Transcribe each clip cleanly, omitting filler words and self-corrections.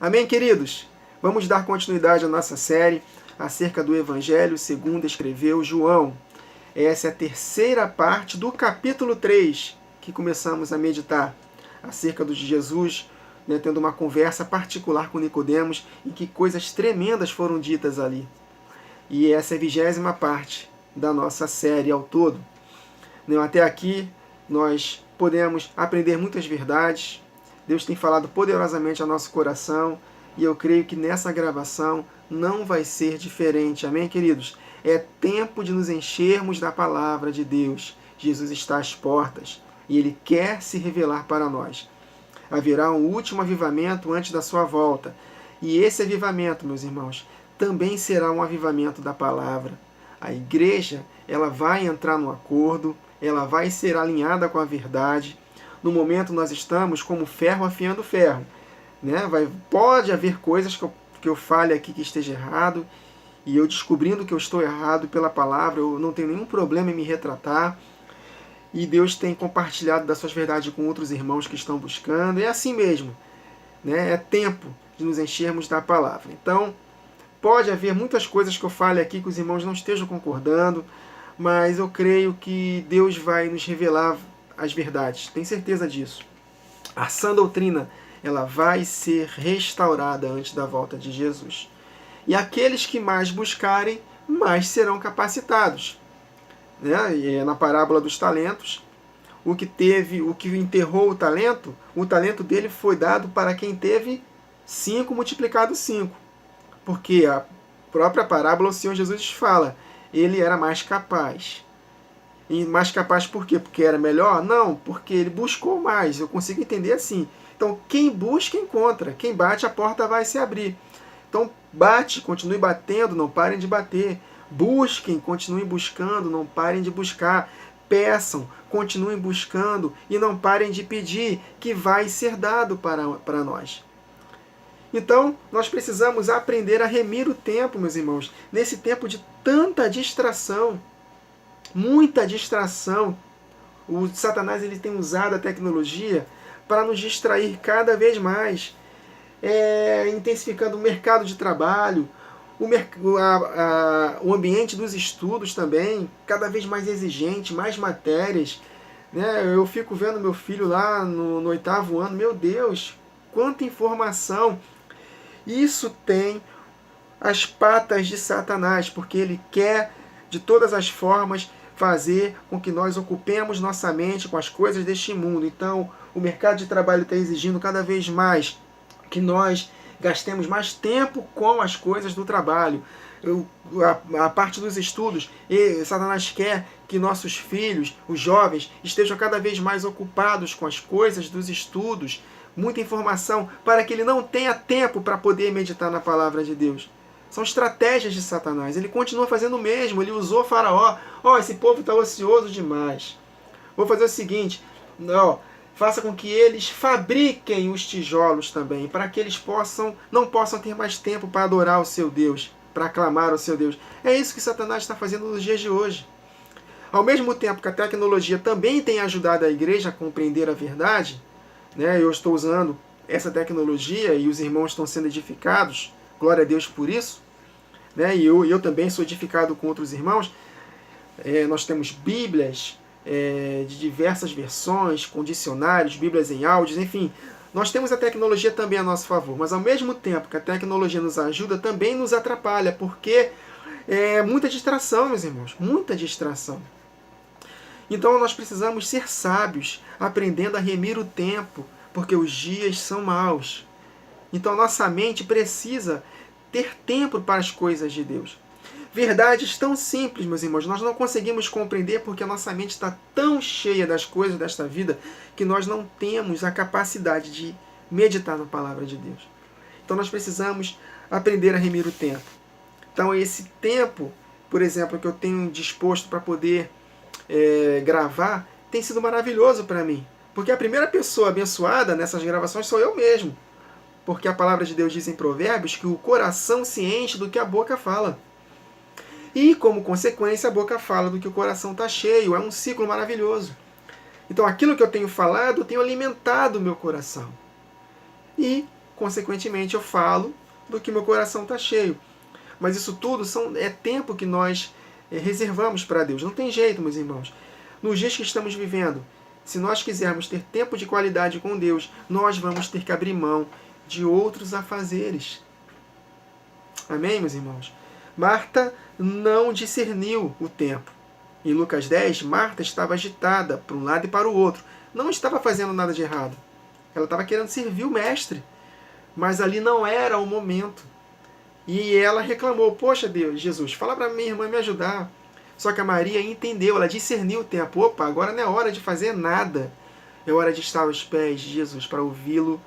Amém, queridos? Vamos dar continuidade à nossa série acerca do Evangelho segundo escreveu João. Essa é a terceira parte do capítulo 3 que começamos a meditar acerca de Jesus, tendo uma conversa particular com Nicodemos, em que coisas tremendas foram ditas ali. E essa é a 20ª parte da nossa série ao todo. Até aqui nós podemos aprender muitas verdades. Deus tem falado poderosamente ao nosso coração e eu creio que nessa gravação não vai ser diferente. Amém, queridos? É tempo de nos enchermos da palavra de Deus. Jesus está às portas e Ele quer se revelar para nós. Haverá um último avivamento antes da sua volta. E esse avivamento, meus irmãos, também será um avivamento da palavra. A igreja, ela vai entrar no acordo, ela vai ser alinhada com a verdade. No momento nós estamos como ferro afiando ferro. Pode haver coisas que eu fale aqui que esteja errado, e eu descobrindo que eu estou errado pela palavra, eu não tenho nenhum problema em me retratar. E Deus tem compartilhado das suas verdades com outros irmãos que estão buscando. É assim mesmo. É tempo de nos enchermos da palavra. Então, pode haver muitas coisas que eu fale aqui que os irmãos não estejam concordando, mas eu creio que Deus vai nos revelar as verdades. Tenho certeza disso. A sã doutrina, ela vai ser restaurada antes da volta de Jesus. E aqueles que mais buscarem, mais serão capacitados. E na parábola dos talentos, o que enterrou o talento dele foi dado para quem teve 5 multiplicado 5. Porque a própria parábola, o Senhor Jesus fala, ele era mais capaz. E mais capaz por quê? Porque era melhor? Não, porque ele buscou mais. Eu consigo entender assim. Então, quem busca, encontra. Quem bate, a porta vai se abrir. Então, bate, continue batendo, não parem de bater. Busquem, continuem buscando, não parem de buscar. Peçam, continuem buscando e não parem de pedir, que vai ser dado para nós. Então, nós precisamos aprender a remir o tempo, meus irmãos, nesse tempo de tanta distração, muita distração. O Satanás ele tem usado a tecnologia para nos distrair cada vez mais, intensificando o mercado de trabalho, o ambiente dos estudos também, cada vez mais exigente, mais matérias. Eu fico vendo meu filho lá no 8º ano, meu Deus, quanta informação! Isso tem as patas de Satanás, porque ele quer, de todas as formas, fazer com que nós ocupemos nossa mente com as coisas deste mundo. Então, o mercado de trabalho está exigindo cada vez mais que nós gastemos mais tempo com as coisas do trabalho. A parte dos estudos, Satanás quer que nossos filhos, os jovens, estejam cada vez mais ocupados com as coisas dos estudos, muita informação, para que ele não tenha tempo para poder meditar na palavra de Deus. São estratégias de Satanás. Ele continua fazendo o mesmo. Ele usou Faraó. Esse povo está ocioso demais. Vou fazer o seguinte. Faça com que eles fabriquem os tijolos também, para que eles não possam ter mais tempo para adorar o seu Deus, para aclamar o seu Deus. É isso que Satanás está fazendo nos dias de hoje. Ao mesmo tempo que a tecnologia também tem ajudado a igreja a compreender a verdade, eu estou usando essa tecnologia e os irmãos estão sendo edificados, glória a Deus por isso, e eu também sou edificado com outros irmãos. Nós temos Bíblias de diversas versões, com dicionários, Bíblias em áudios, enfim. Nós temos a tecnologia também a nosso favor, mas ao mesmo tempo que a tecnologia nos ajuda, também nos atrapalha, porque é muita distração, meus irmãos, muita distração. Então nós precisamos ser sábios, aprendendo a remir o tempo, porque os dias são maus. Então nossa mente precisa ter tempo para as coisas de Deus. Verdades tão simples, meus irmãos, nós não conseguimos compreender porque a nossa mente está tão cheia das coisas desta vida que nós não temos a capacidade de meditar na palavra de Deus. Então nós precisamos aprender a remir o tempo. Então esse tempo, por exemplo, que eu tenho disposto para poder gravar, tem sido maravilhoso para mim. Porque a primeira pessoa abençoada nessas gravações sou eu mesmo. Porque a palavra de Deus diz em Provérbios que o coração se enche do que a boca fala. E, como consequência, a boca fala do que o coração está cheio. É um ciclo maravilhoso. Então, aquilo que eu tenho falado, eu tenho alimentado o meu coração. E, consequentemente eu falo do que meu coração está cheio. Mas isso tudo é tempo que nós reservamos para Deus. Não tem jeito, meus irmãos. Nos dias que estamos vivendo, se nós quisermos ter tempo de qualidade com Deus, nós vamos ter que abrir mão de outros afazeres. Amém, meus irmãos? Marta não discerniu o tempo. Em Lucas 10, Marta estava agitada para um lado e para o outro. Não estava fazendo nada de errado. Ela estava querendo servir o mestre. Mas ali não era o momento. E ela reclamou, poxa Deus, Jesus, fala para minha irmã me ajudar. Só que a Maria entendeu, ela discerniu o tempo. Opa, agora não é hora de fazer nada. É hora de estar aos pés de Jesus para ouvi-lo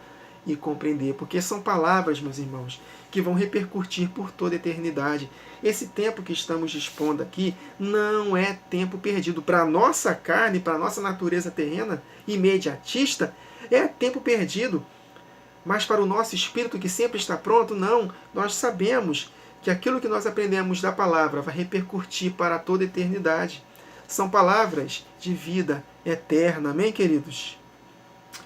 e compreender. Porque são palavras, meus irmãos, que vão repercutir por toda a eternidade. Esse tempo que estamos dispondo aqui não é tempo perdido. Para a nossa carne, para a nossa natureza terrena, imediatista, é tempo perdido. Mas para o nosso espírito que sempre está pronto, não. Nós sabemos que aquilo que nós aprendemos da palavra vai repercutir para toda a eternidade. São palavras de vida eterna. Amém, queridos?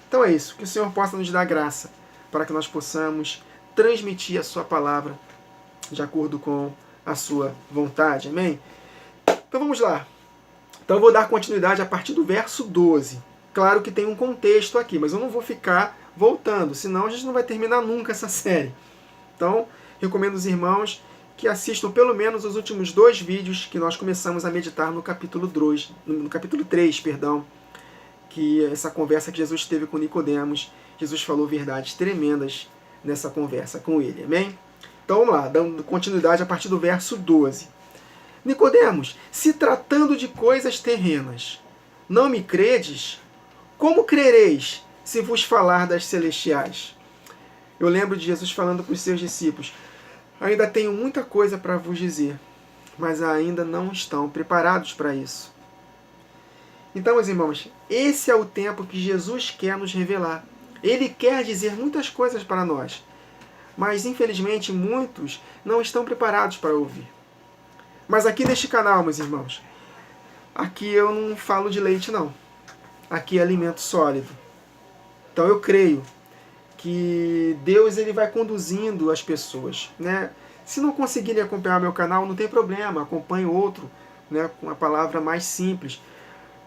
Então é isso. Que o Senhor possa nos dar graça para que nós possamos transmitir a sua palavra de acordo com a sua vontade. Amém? Então vamos lá. Então eu vou dar continuidade a partir do verso 12. Claro que tem um contexto aqui, mas eu não vou ficar voltando, senão a gente não vai terminar nunca essa série. Então, recomendo aos irmãos que assistam pelo menos os últimos 2 vídeos que nós começamos a meditar no capítulo 3, que essa conversa que Jesus teve com Nicodemos. Jesus falou verdades tremendas nessa conversa com ele. Amém? Então vamos lá, dando continuidade a partir do verso 12. Nicodemos, se tratando de coisas terrenas, não me credes? Como crereis se vos falar das celestiais? Eu lembro de Jesus falando para os seus discípulos, ainda tenho muita coisa para vos dizer, mas ainda não estão preparados para isso. Então, meus irmãos, esse é o tempo que Jesus quer nos revelar. Ele quer dizer muitas coisas para nós, mas infelizmente muitos não estão preparados para ouvir. Mas aqui neste canal, meus irmãos, aqui eu não falo de leite não. Aqui é alimento sólido. Então eu creio que Deus ele vai conduzindo as pessoas, né? Se não conseguirem acompanhar meu canal, não tem problema, acompanhe outro, né, com a palavra mais simples.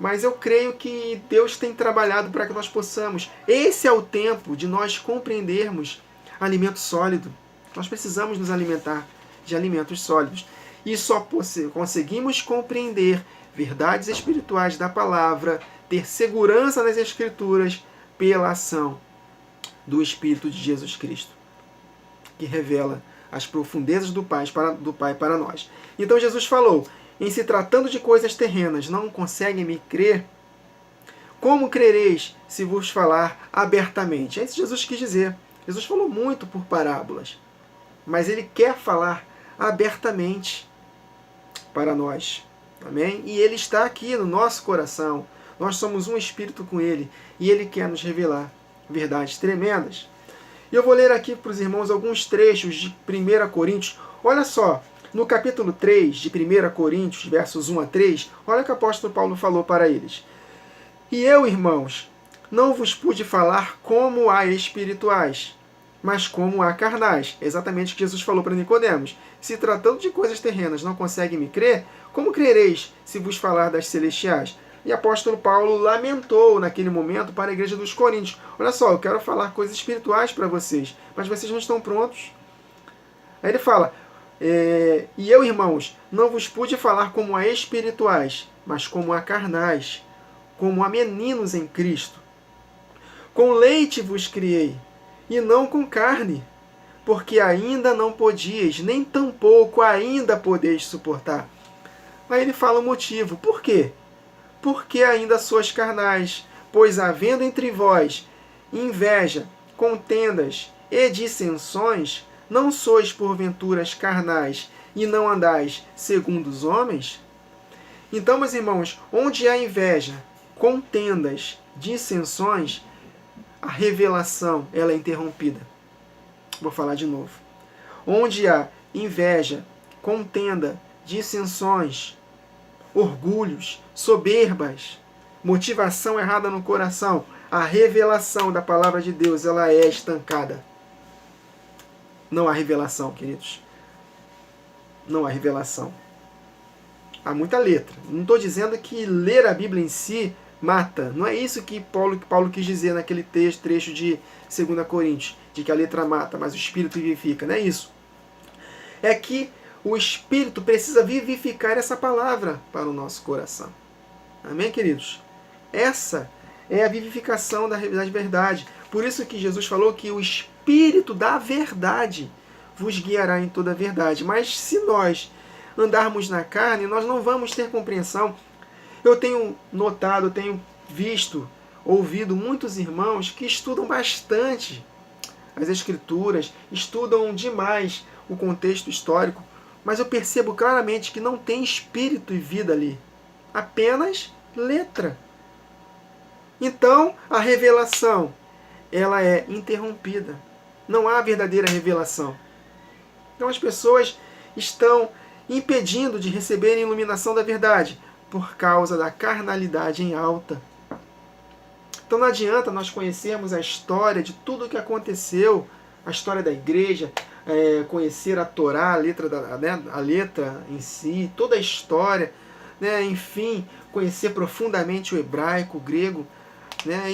Mas eu creio que Deus tem trabalhado para que nós possamos. Esse é o tempo de nós compreendermos alimento sólido. Nós precisamos nos alimentar de alimentos sólidos. E só conseguimos compreender verdades espirituais da palavra, ter segurança nas Escrituras, pela ação do Espírito de Jesus Cristo, que revela as profundezas do Pai para nós. Então Jesus falou, em se tratando de coisas terrenas, não conseguem me crer? Como crereis se vos falar abertamente? É isso que Jesus quis dizer. Jesus falou muito por parábolas, mas ele quer falar abertamente para nós. Amém? E ele está aqui no nosso coração. Nós somos um espírito com ele e ele quer nos revelar verdades tremendas. E eu vou ler aqui para os irmãos alguns trechos de 1 Coríntios. Olha só, no capítulo 3 de 1 Coríntios, versos 1 a 3, olha o que o apóstolo Paulo falou para eles. E eu, irmãos, não vos pude falar como a espirituais, mas como a carnais. É exatamente o que Jesus falou para Nicodemos. Se tratando de coisas terrenas não conseguem me crer, como crereis se vos falar das celestiais? E o apóstolo Paulo lamentou naquele momento para a igreja dos Coríntios. Olha só, eu quero falar coisas espirituais para vocês, mas vocês não estão prontos. Aí ele fala, e eu, irmãos, não vos pude falar como a espirituais, mas como a carnais, como a meninos em Cristo. Com leite vos criei, e não com carne, porque ainda não podíeis, nem tampouco ainda podeis suportar. Aí ele fala o motivo. Por quê? Porque ainda sois carnais, pois havendo entre vós inveja, contendas e dissensões, não sois porventuras carnais e não andais segundo os homens? Então, meus irmãos, onde há inveja, contendas, dissensões, a revelação ela é interrompida. Vou falar de novo. Onde há inveja, contenda, dissensões, orgulhos, soberbas, motivação errada no coração, a revelação da palavra de Deus ela é estancada. não há revelação, queridos. Não há revelação. Há muita letra. Não estou dizendo que ler a Bíblia em si mata. Não é isso que Paulo quis dizer naquele trecho de 2 Coríntios, de que a letra mata, mas o Espírito vivifica. Não é isso. É que o Espírito precisa vivificar essa palavra para o nosso coração. Amém, queridos? Essa é a vivificação da verdade. Por isso que Jesus falou que o Espírito da verdade vos guiará em toda a verdade. Mas se nós andarmos na carne, nós não vamos ter compreensão. Eu tenho notado, eu tenho visto, ouvido muitos irmãos que estudam bastante as Escrituras, estudam demais o contexto histórico, mas eu percebo claramente que não tem espírito e vida ali. Apenas letra. Então, a revelação, ela é interrompida. Não há verdadeira revelação. Então as pessoas estão impedindo de receberem a iluminação da verdade por causa da carnalidade em alta. Então não adianta nós conhecermos a história de tudo o que aconteceu, a história da igreja, conhecer a Torá, a letra em si, toda a história, enfim, conhecer profundamente o hebraico, o grego,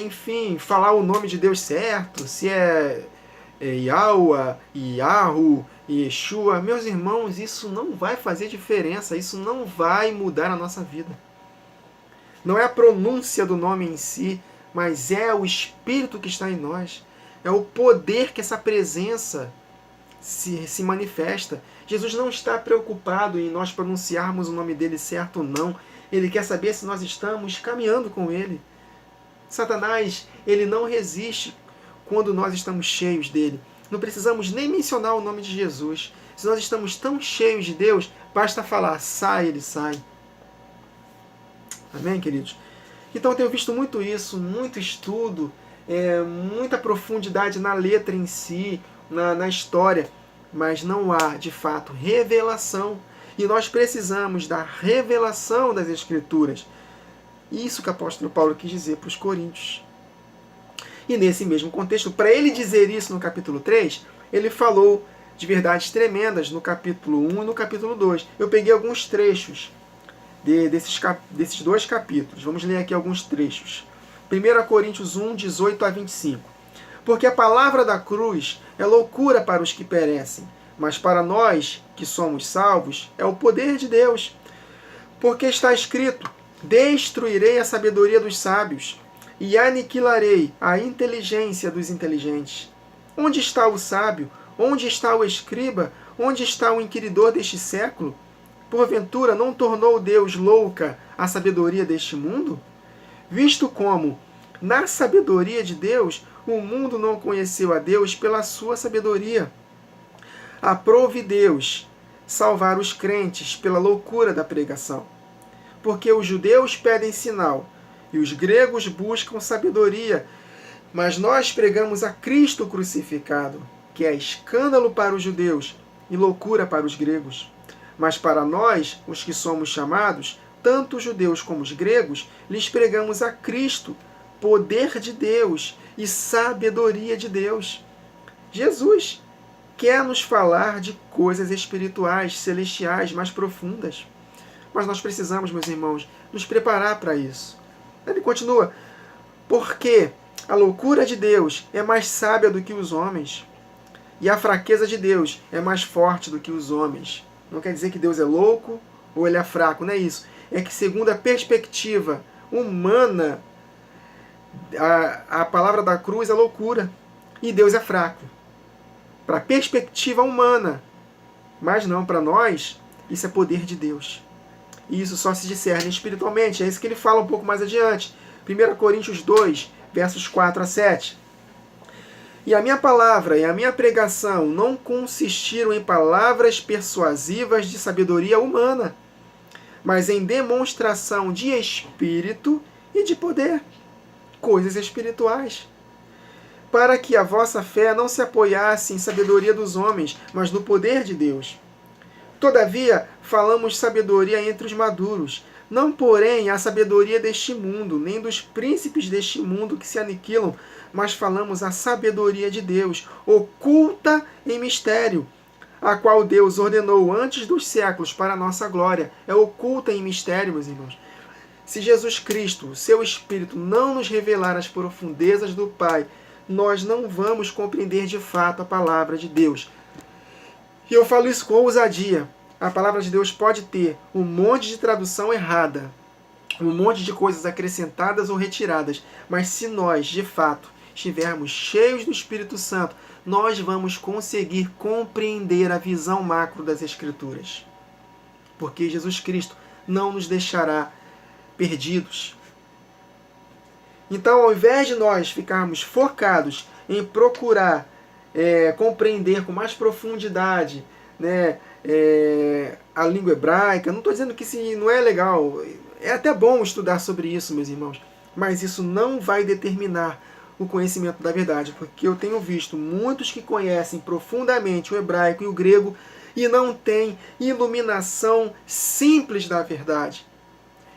enfim, falar o nome de Deus certo, se é Yahweh, Yahu, Yeshua. Meus irmãos, isso não vai fazer diferença, isso não vai mudar a nossa vida. Não é a pronúncia do nome em si, mas é o Espírito que está em nós. É o poder que essa presença se manifesta. Jesus não está preocupado em nós pronunciarmos o nome dele certo ou não. Ele quer saber se nós estamos caminhando com ele. Satanás, ele não resiste quando nós estamos cheios dele. Não precisamos nem mencionar o nome de Jesus. Se nós estamos tão cheios de Deus, basta falar, sai, ele sai. Amém, queridos? Então eu tenho visto muito isso, muito estudo, muita profundidade na letra em si, na história, mas não há, de fato, revelação. E nós precisamos da revelação das Escrituras. Isso que o apóstolo Paulo quis dizer para os coríntios. E nesse mesmo contexto, para ele dizer isso no capítulo 3, ele falou de verdades tremendas no capítulo 1 e no capítulo 2. Eu peguei alguns trechos desses dois capítulos. Vamos ler aqui alguns trechos. 1 Coríntios 1, 18 a 25. Porque a palavra da cruz é loucura para os que perecem, mas para nós que somos salvos é o poder de Deus. Porque está escrito, destruirei a sabedoria dos sábios e aniquilarei a inteligência dos inteligentes. Onde está o sábio? Onde está o escriba? Onde está o inquiridor deste século? Porventura não tornou Deus louca a sabedoria deste mundo? Visto como, na sabedoria de Deus, o mundo não conheceu a Deus pela sua sabedoria. Aprove Deus salvar os crentes pela loucura da pregação. Porque os judeus pedem sinal, e os gregos buscam sabedoria, mas nós pregamos a Cristo crucificado, que é escândalo para os judeus e loucura para os gregos. Mas para nós, os que somos chamados, tanto os judeus como os gregos, lhes pregamos a Cristo, poder de Deus e sabedoria de Deus. Jesus quer nos falar de coisas espirituais, celestiais, mais profundas. Mas nós precisamos, meus irmãos, nos preparar para isso. Ele continua, porque a loucura de Deus é mais sábia do que os homens, e a fraqueza de Deus é mais forte do que os homens. Não quer dizer que Deus é louco ou ele é fraco, não é isso. É que segundo a perspectiva humana, a palavra da cruz é loucura, e Deus é fraco. Para a perspectiva humana, mas não para nós, isso é poder de Deus. E isso só se discerne espiritualmente. É isso que ele fala um pouco mais adiante. 1 Coríntios 2, versos 4 a 7. E a minha palavra e a minha pregação não consistiram em palavras persuasivas de sabedoria humana, mas em demonstração de espírito e de poder, coisas espirituais, para que a vossa fé não se apoiasse em sabedoria dos homens, mas no poder de Deus. Todavia, falamos sabedoria entre os maduros, Não, porém, a sabedoria deste mundo, nem dos príncipes deste mundo que se aniquilam, mas falamos a sabedoria de Deus, oculta em mistério, a qual Deus ordenou antes dos séculos para a nossa glória. É oculta em mistério, meus irmãos. Se Jesus Cristo, o seu Espírito, não nos revelar as profundezas do Pai, nós não vamos compreender de fato a palavra de Deus. E eu falo isso com ousadia. A palavra de Deus pode ter um monte de tradução errada, um monte de coisas acrescentadas ou retiradas, mas se nós, de fato, estivermos cheios do Espírito Santo, nós vamos conseguir compreender a visão macro das Escrituras. Porque Jesus Cristo não nos deixará perdidos. Então, ao invés de nós ficarmos focados em procurar compreender com mais profundidade, né, a língua hebraica, não estou dizendo que isso não é legal, é até bom estudar sobre isso, meus irmãos, mas isso não vai determinar o conhecimento da verdade, porque eu tenho visto muitos que conhecem profundamente o hebraico e o grego e não têm iluminação simples da verdade.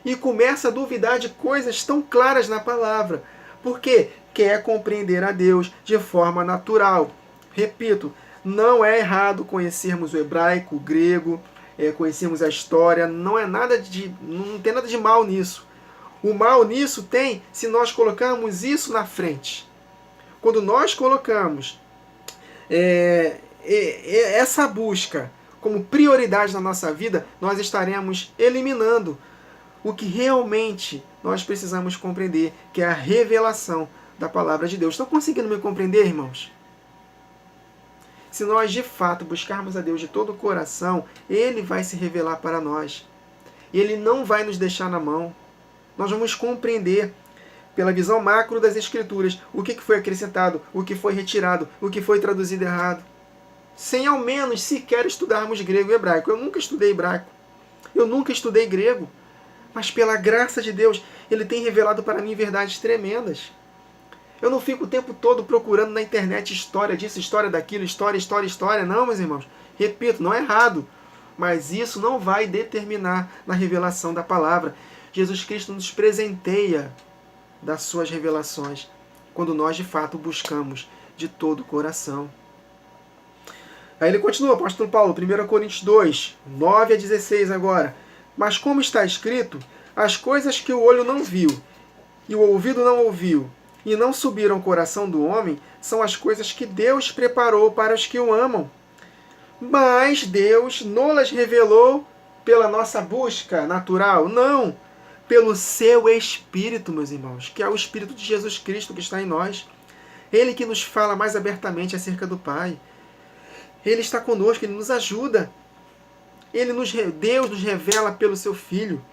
E começa a duvidar de coisas tão claras na palavra, porque quer compreender a Deus de forma natural. Repito, não é errado conhecermos o hebraico, o grego, conhecermos a história, não tem nada de mal nisso. O mal nisso tem se nós colocarmos isso na frente. Quando nós colocamos essa busca como prioridade na nossa vida, nós estaremos eliminando o que realmente nós precisamos compreender, que é a revelação da palavra de Deus. Estão conseguindo me compreender, irmãos? Se nós de fato buscarmos a Deus de todo o coração, Ele vai se revelar para nós. Ele não vai nos deixar na mão. Nós vamos compreender pela visão macro das Escrituras o que foi acrescentado, o que foi retirado, o que foi traduzido errado. Sem ao menos sequer estudarmos grego e hebraico. Eu nunca estudei hebraico. Eu nunca estudei grego. Mas pela graça de Deus, Ele tem revelado para mim verdades tremendas. Eu não fico o tempo todo procurando na internet história disso, história daquilo, história. Não, meus irmãos. Repito, não é errado. Mas isso não vai determinar na revelação da palavra. Jesus Cristo nos presenteia das suas revelações, quando nós de fato buscamos de todo o coração. Aí ele continua, apóstolo Paulo, 1 Coríntios 2, 9 a 16 agora. Mas como está escrito, as coisas que o olho não viu, e o ouvido não ouviu, e não subiram ao coração do homem, são as coisas que Deus preparou para os que o amam. Mas Deus não-las revelou pela nossa busca natural, não, pelo seu Espírito, meus irmãos, que é o Espírito de Jesus Cristo que está em nós. Ele que nos fala mais abertamente acerca do Pai. Ele está conosco, Ele nos ajuda. Deus nos revela pelo seu Filho,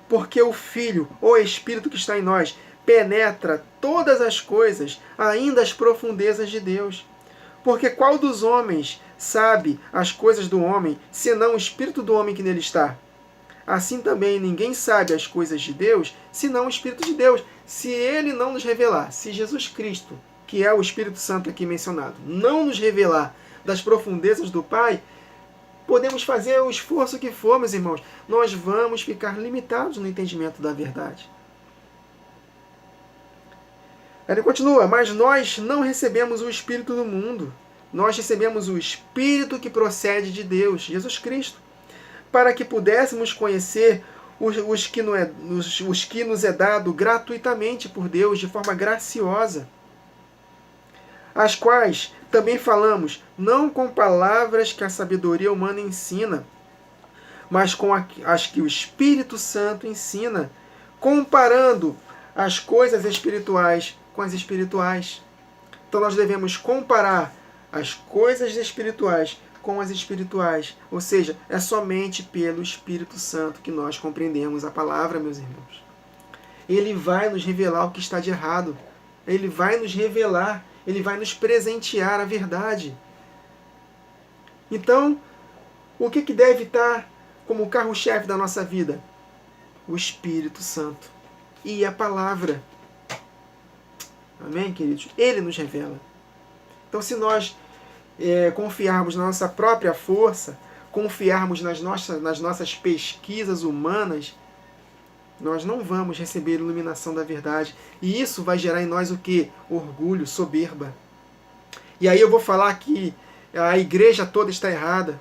porque o Filho, o Espírito que está em nós, penetra todas as coisas, ainda as profundezas de Deus. Porque qual dos homens sabe as coisas do homem, senão o Espírito do homem que nele está? Assim também ninguém sabe as coisas de Deus, senão o Espírito de Deus. Se Ele não nos revelar, se Jesus Cristo, que é o Espírito Santo aqui mencionado, não nos revelar das profundezas do Pai, podemos fazer o esforço que for, meus irmãos, nós vamos ficar limitados no entendimento da verdade. Ele continua, mas nós não recebemos o Espírito do mundo, nós recebemos o Espírito que procede de Deus, Jesus Cristo, para que pudéssemos conhecer os que nos é dado gratuitamente por Deus, de forma graciosa, as quais também falamos, não com palavras que a sabedoria humana ensina, mas com as que o Espírito Santo ensina, comparando as coisas espirituais com as espirituais. Então nós devemos comparar as coisas espirituais com as espirituais. Ou seja, é somente pelo Espírito Santo que nós compreendemos a palavra, meus irmãos. Ele vai nos revelar o que está de errado. Ele vai nos revelar, Ele vai nos presentear a verdade. Então, o que deve estar como carro-chefe da nossa vida? O Espírito Santo e a palavra. Amém, queridos? Ele nos revela. Então, se nós confiarmos na nossa própria força, confiarmos nas nossas pesquisas humanas, Nós não vamos receber a iluminação da verdade. E isso vai gerar em nós o quê? Orgulho, soberba. E aí eu vou falar que a igreja toda está errada.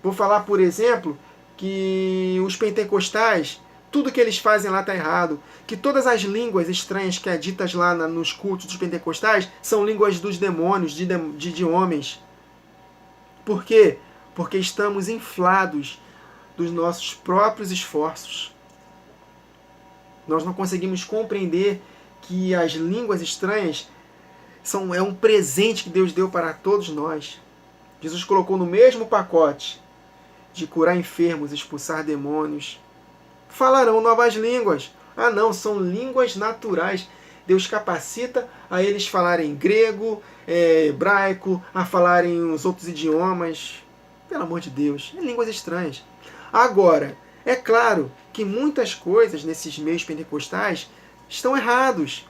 Vou falar, por exemplo, que os pentecostais, tudo que eles fazem lá está errado. Que todas as línguas estranhas que é ditas lá nos cultos dos pentecostais são línguas dos demônios, de homens. Por quê? Porque estamos inflados dos nossos próprios esforços. Nós não conseguimos compreender que as línguas estranhas é um presente que Deus deu para todos nós. Jesus colocou no mesmo pacote de curar enfermos, expulsar demônios. Falarão novas línguas. Ah não, são línguas naturais. Deus capacita a eles falarem grego, hebraico, a falarem os outros idiomas. Pelo amor de Deus, línguas estranhas. Agora, é claro que muitas coisas nesses meios pentecostais estão errados.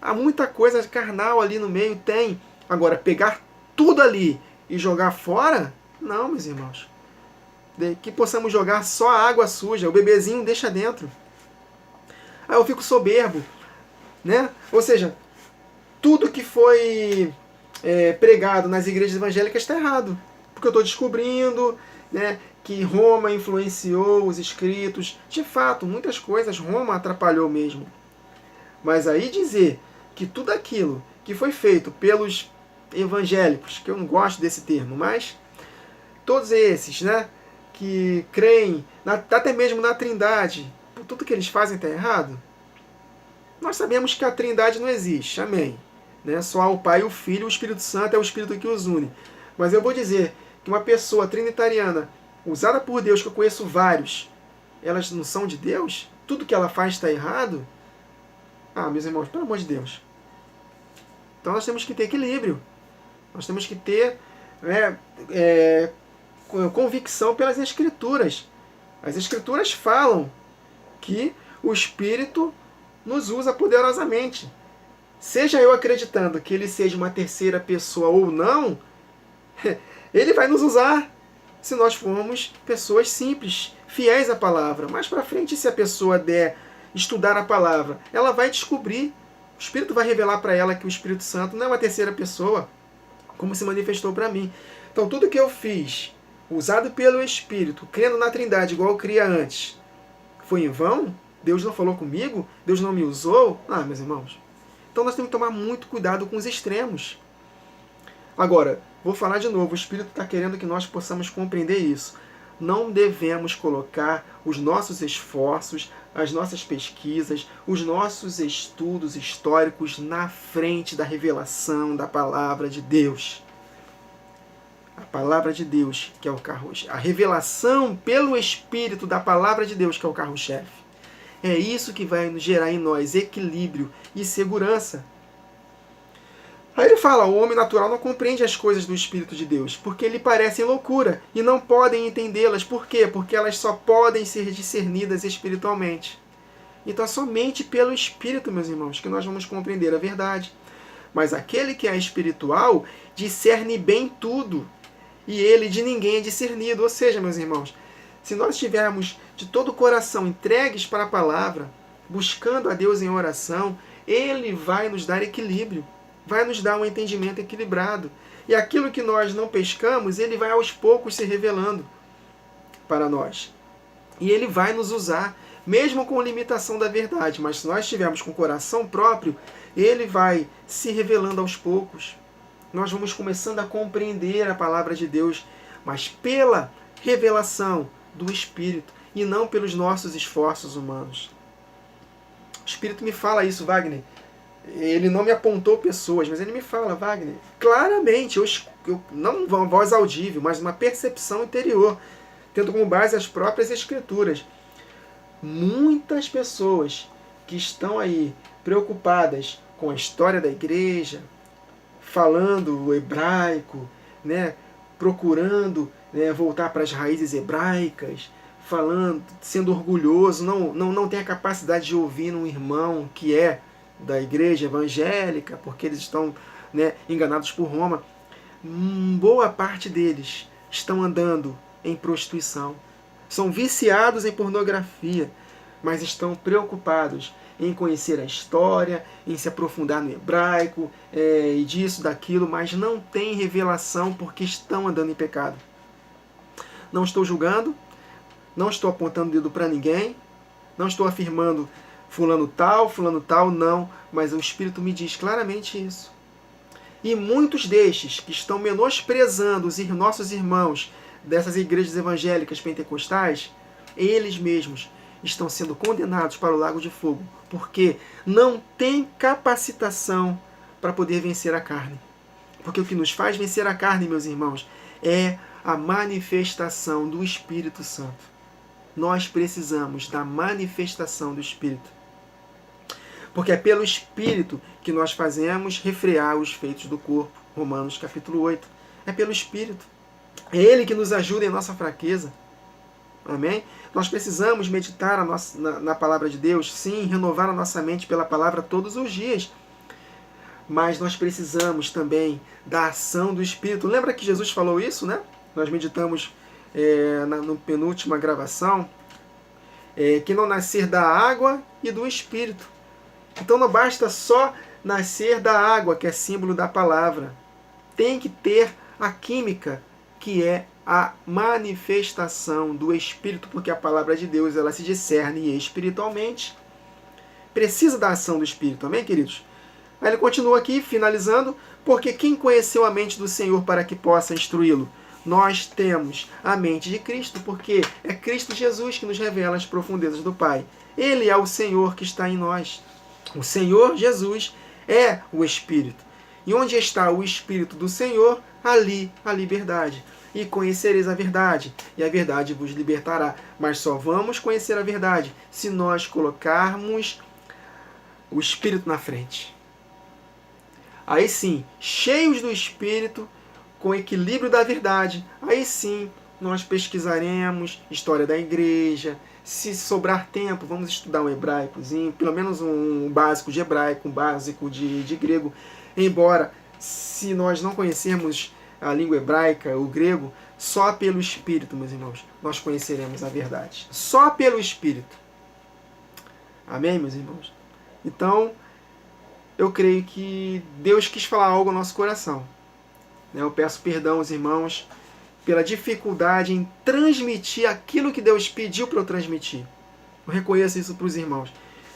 Há muita coisa carnal ali no meio, tem. Agora, pegar tudo ali e jogar fora? Não, meus irmãos. Que possamos jogar só a água suja, o bebezinho deixa dentro. Aí eu fico soberbo, né? Ou seja, tudo que foi pregado nas igrejas evangélicas está errado. Porque eu estou descobrindo, né, que Roma influenciou os escritos. De fato, muitas coisas Roma atrapalhou mesmo. Mas aí dizer que tudo aquilo que foi feito pelos evangélicos, que eu não gosto desse termo, mas todos esses, né, que creem até mesmo na Trindade, tudo que eles fazem está errado? Nós sabemos que a Trindade não existe, amém. Né? Só há o Pai, o Filho e o Espírito Santo é o Espírito que os une. Mas eu vou dizer que uma pessoa trinitariana, usada por Deus, que eu conheço vários, elas não são de Deus? Tudo que ela faz está errado? Ah, meus irmãos, pelo amor de Deus. Então nós temos que ter equilíbrio. Nós temos que ter convicção pelas Escrituras. As Escrituras falam que o Espírito nos usa poderosamente. Seja eu acreditando que ele seja uma terceira pessoa ou não, ele vai nos usar se nós formos pessoas simples, fiéis à palavra. Mais para frente, se a pessoa der estudar a palavra, ela vai descobrir. O Espírito vai revelar para ela que o Espírito Santo não é uma terceira pessoa, como se manifestou para mim. Então tudo que eu fiz, usado pelo Espírito, crendo na Trindade igual eu cria antes, foi em vão? Deus não falou comigo? Deus não me usou? Ah, meus irmãos. Então nós temos que tomar muito cuidado com os extremos. Agora, vou falar de novo, o Espírito está querendo que nós possamos compreender isso. Não devemos colocar os nossos esforços, as nossas pesquisas, os nossos estudos históricos na frente da revelação da palavra de Deus. A palavra de Deus, que é o carro-chefe. A revelação pelo Espírito da palavra de Deus, que é o carro-chefe. É isso que vai gerar em nós equilíbrio e segurança. Aí ele fala, o homem natural não compreende as coisas do Espírito de Deus, porque lhe parecem loucura, e não podem entendê-las. Por quê? Porque elas só podem ser discernidas espiritualmente. Então é somente pelo Espírito, meus irmãos, que nós vamos compreender a verdade. Mas aquele que é espiritual discerne bem tudo, e ele de ninguém é discernido. Ou seja, meus irmãos, se nós estivermos de todo o coração entregues para a palavra, buscando a Deus em oração, ele vai nos dar equilíbrio, vai nos dar um entendimento equilibrado. E aquilo que nós não pescamos, ele vai aos poucos se revelando para nós. E ele vai nos usar, mesmo com limitação da verdade. Mas se nós estivermos com o coração próprio, ele vai se revelando aos poucos. Nós vamos começando a compreender a palavra de Deus, mas pela revelação do Espírito e não pelos nossos esforços humanos. O Espírito me fala isso, Wagner. Ele não me apontou pessoas, mas ele me fala, Wagner, claramente, não uma voz audível, mas uma percepção interior, tendo como base as próprias Escrituras. Muitas pessoas que estão aí preocupadas com a história da igreja, falando o hebraico, né, procurando voltar para as raízes hebraicas, falando, sendo orgulhoso, não tem a capacidade de ouvir um irmão que é da igreja evangélica, porque eles estão enganados por Roma. Boa parte deles estão andando em prostituição, são viciados em pornografia, mas estão preocupados em conhecer a história, em se aprofundar no hebraico, e disso, daquilo, mas não têm revelação porque estão andando em pecado. Não estou julgando, não estou apontando o dedo para ninguém, não estou afirmando fulano tal, não, mas o Espírito me diz claramente isso. E muitos destes que estão menosprezando os nossos irmãos dessas igrejas evangélicas pentecostais, eles mesmos estão sendo condenados para o lago de fogo, porque não têm capacitação para poder vencer a carne. Porque o que nos faz vencer a carne, meus irmãos, é a manifestação do Espírito Santo. Nós precisamos da manifestação do Espírito. Porque é pelo Espírito que nós fazemos refrear os feitos do corpo. Romanos capítulo 8. É pelo Espírito. É Ele que nos ajuda em nossa fraqueza. Amém? Nós precisamos meditar na palavra de Deus, sim, renovar a nossa mente pela palavra todos os dias. Mas nós precisamos também da ação do Espírito. Lembra que Jesus falou isso, né? Nós meditamos na penúltima gravação, que não nascer da água e do Espírito. Então não basta só nascer da água, que é símbolo da palavra. Tem que ter a química, que é a manifestação do Espírito, porque a palavra de Deus ela se discerne espiritualmente. Precisa da ação do Espírito, amém, queridos? Aí ele continua aqui, finalizando, porque quem conheceu a mente do Senhor para que possa instruí-lo? Nós temos a mente de Cristo, porque é Cristo Jesus que nos revela as profundezas do Pai. Ele é o Senhor que está em nós. O Senhor Jesus é o Espírito. E onde está o Espírito do Senhor, ali a liberdade. E conhecereis a verdade, e a verdade vos libertará. Mas só vamos conhecer a verdade se nós colocarmos o Espírito na frente. Aí sim, cheios do Espírito, com equilíbrio da verdade, aí sim nós pesquisaremos história da igreja. Se sobrar tempo, vamos estudar um hebraicozinho, pelo menos um básico de hebraico, um básico de grego. Embora, se nós não conhecermos a língua hebraica, o grego, só pelo Espírito, meus irmãos, nós conheceremos a verdade. Só pelo Espírito. Amém, meus irmãos? Então, eu creio que Deus quis falar algo ao nosso coração. Eu peço perdão aos irmãos pela dificuldade em transmitir aquilo que Deus pediu para eu transmitir. Eu reconheço isso para os irmãos.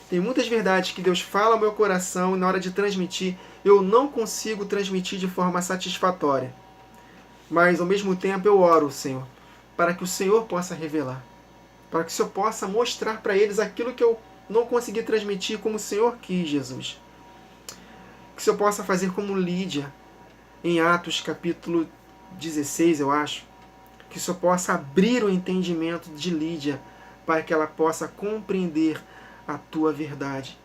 Tem muitas verdades que Deus fala ao meu coração e na hora de transmitir, eu não consigo transmitir de forma satisfatória. Mas, ao mesmo tempo, eu oro, Senhor, para que o Senhor possa revelar. Para que o Senhor possa mostrar para eles aquilo que eu não consegui transmitir como o Senhor quis, Jesus. Que o Senhor possa fazer como Lídia, em Atos capítulo 16, eu acho. Que o Senhor possa abrir o entendimento de Lídia para que ela possa compreender a Tua verdade.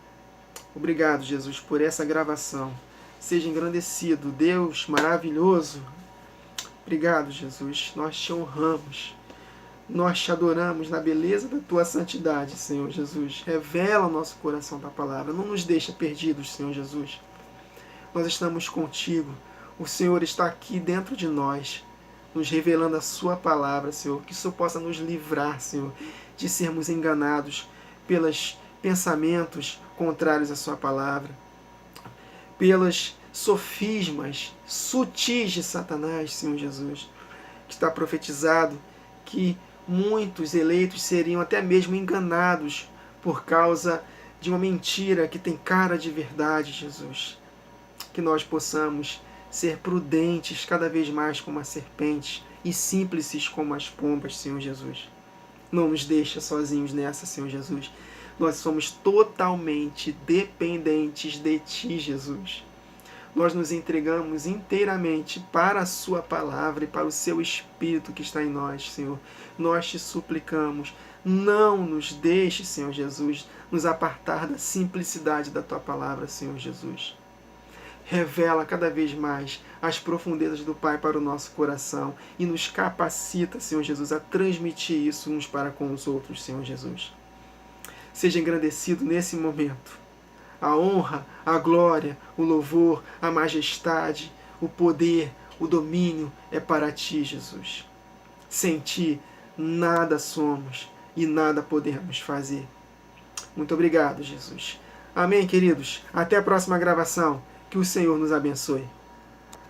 Obrigado, Jesus, por essa gravação. Seja engrandecido, Deus maravilhoso. Obrigado, Jesus. Nós te honramos. Nós te adoramos na beleza da Tua santidade, Senhor Jesus. Revela ao nosso coração da palavra. Não nos deixa perdidos, Senhor Jesus. Nós estamos contigo. O Senhor está aqui dentro de nós, nos revelando a Sua palavra, Senhor. Que o Senhor possa nos livrar, Senhor, de sermos enganados pelos pensamentos contrários à Sua palavra, pelas sofismas sutis de Satanás, Senhor Jesus. Que está profetizado que muitos eleitos seriam até mesmo enganados por causa de uma mentira que tem cara de verdade, Jesus. Que nós possamos ser prudentes cada vez mais como a serpente e simples como as pombas, Senhor Jesus. Não nos deixa sozinhos nessa, Senhor Jesus. Nós somos totalmente dependentes de Ti, Jesus. Nós nos entregamos inteiramente para a Sua palavra e para o Seu Espírito que está em nós, Senhor. Nós te suplicamos, não nos deixe, Senhor Jesus, nos apartar da simplicidade da Tua palavra, Senhor Jesus. Revela cada vez mais as profundezas do Pai para o nosso coração e nos capacita, Senhor Jesus, a transmitir isso uns para com os outros, Senhor Jesus. Seja engrandecido nesse momento. A honra, a glória, o louvor, a majestade, o poder, o domínio é para Ti, Jesus. Sem Ti, nada somos e nada podemos fazer. Muito obrigado, Jesus. Amém, queridos. Até a próxima gravação. Que o Senhor nos abençoe.